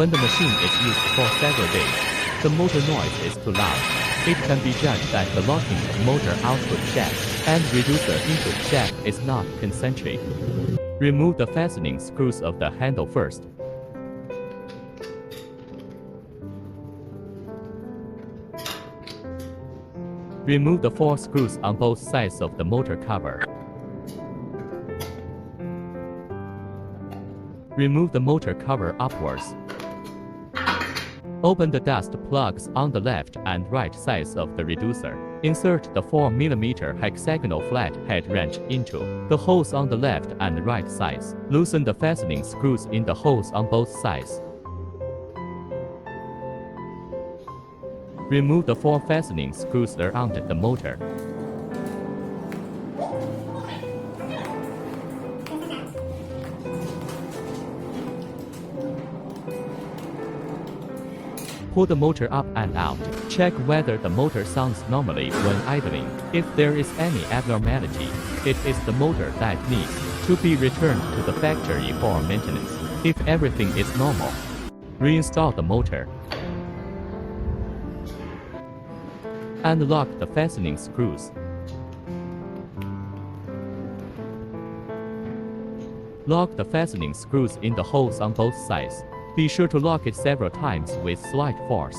When the machine is used for several days, the motor noise is too loud. It can be judged that the locking of motor output shaft and reducer input shaft is not concentric. Remove the fastening screws of the handle first. Remove the 4 screws on both sides of the motor cover. Remove the motor cover upwards. Open the dust plugs on the left and right sides of the reducer. Insert the 4mm hexagonal flat head wrench into the holes on the left and right sides. Loosen the fastening screws in the holes on both sides. Remove the 4 fastening screws around the motor. Pull the motor up and out. Check whether the motor sounds normally when idling. If there is any abnormality, it is the motor that needs to be returned to the factory for maintenance. If everything is normal, reinstall the motor. And lock the fastening screws. Lock the fastening screws in the holes on both sides. Be sure to lock it several times with slight force.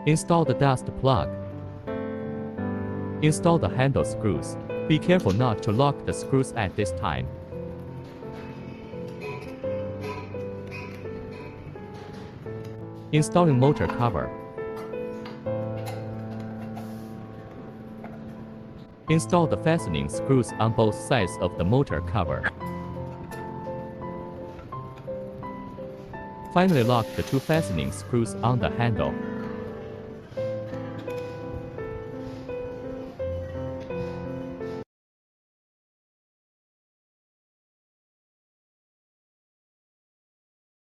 Install the dust plug. Install the handle screws. Be careful not to lock the screws at this time. Installing motor cover. Install the fastening screws on both sides of the motor cover. Finally, lock the 2 fastening screws on the handle.